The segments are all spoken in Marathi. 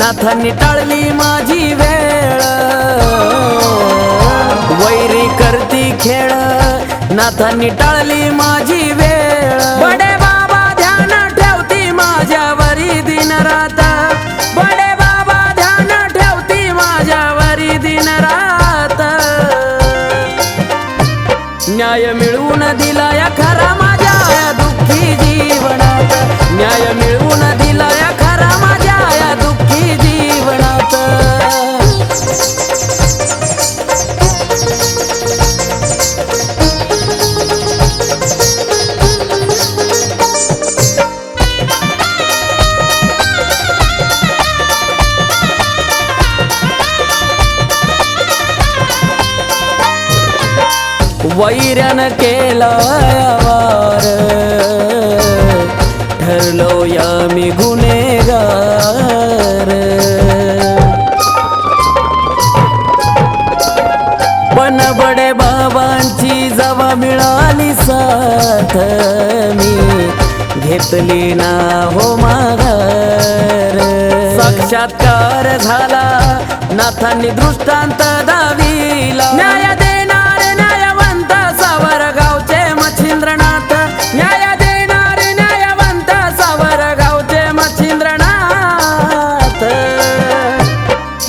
नाथांनी टाळली माझी वेळ, वैरी करती खेळ, नाथांनी टाळली माझी वेळ। बडे बाबा ध्यान ठेवती माझ्यावरी दिन रात, बडे बाबा ध्यान ठेवती माझ्यावरी दिन रात। न्याय मिळवून दिला या खरा माझ्या या दुःखी जीवनात, न्याय मिळवून दिला या खरा माझ्या या दुःखी जीवनात। वैर्यान केला वार, ठरलो या मी गुन्हेगार। पण बडे बाबांची जवा मिळाली साथ, मी घेतली ना हो माघार। साक्षात्कार झाला नाथांनी दृष्टांत दाविला, न्याय देणारे न्यायवंत सावरगावचे मच्छिंद्रनाथ, न्याय देणारे न्यायवंत सावरगावचे मच्छिंद्रनाथ।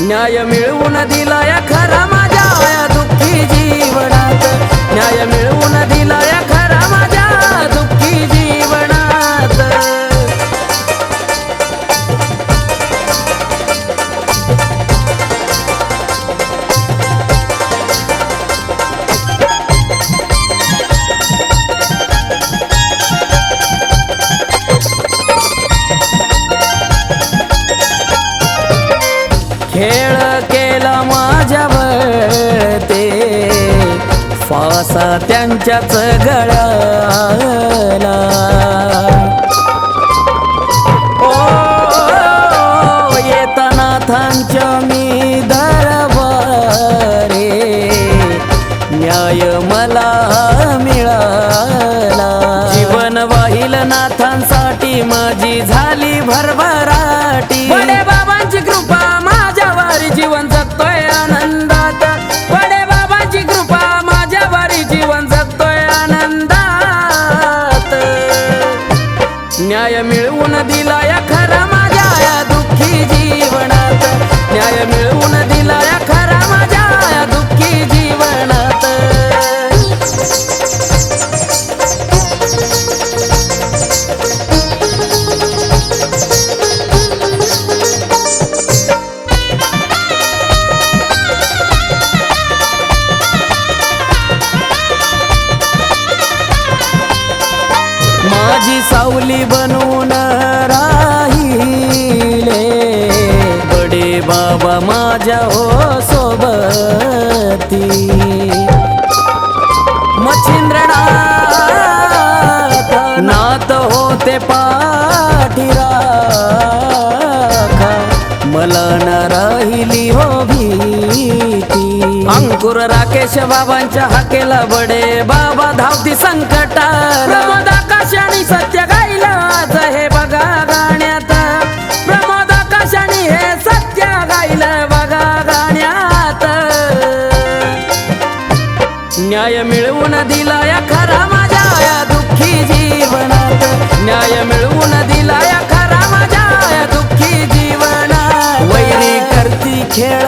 न्याय मिळवून दिला या खरा माझ्या या दुःखी जीवनात, न्याय मिळवून दिला या खरा माझ्या दुःखी जीवनात। खेळ केला माझ्यावर ते, फासा त्यांच्याच गळ्याला। ओ येता नाथांच्या मी दरबारे, न्याय मला मिळाला। जीवन वाहिल नाथांसाठी माझी झाली भरभराटी, बडे बाबांची कृपा माझ्यावर जीवन जगतोय आनंदात, बडे बाबांची कृपा माझ्यावर जीवन जगतोय आनंदात। न्याय मिळवून दिला या खरा माझ्या या दुःखी जीवनात, न्याय मिळवून दिला या खरा माझ्या या दुःखी जीवनात। माझी सावली बनून राहिले, बडे बाबा माझ्या हो सोबती। मच्छिंद्रनाथ नाथ होते पाठीराखा, मला न राहिली हो भीती। अंकुर राकेश बाबांच्या हाकेला बडे बाबा धावती संकटात, प्रमोद आकाशाने सत्य गायला आज हे बघा गाण्यात, प्रमोद आकाशाने हे सत्य गायलं बघा गाण्यात। न्याय मिळवून दिला या खरा माझ्या या दुःखी जीवनात, न्याय मिळवून दिला या खरा माझ्या या दुःखी जीवनात। वैरी करती खेळ,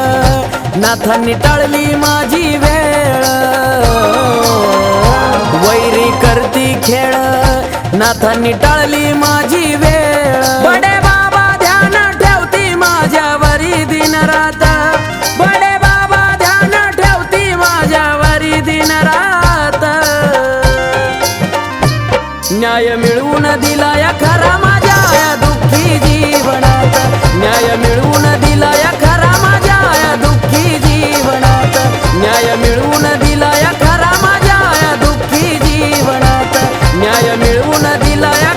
नाथांनी टाळली माझी वेळ, वैरी करती खेळ, नाथांनी टाळली माझी वेळ। बडे बाबा ध्यान ठेवती माझ्यावरी दिन रात, बडे बाबा ध्यान ठेवती माझ्यावरी दिन रात। न्याय मिळवून दिला या खरा माझ्या या दुःखी जीवनात, न्याय मिळवून दिला या खरा माझ्या या दुःखी जीवनात, न्याय मिळवून दिला या खरा माझ्या या दुःखी जीवनात, न्याय मिळवून दिला या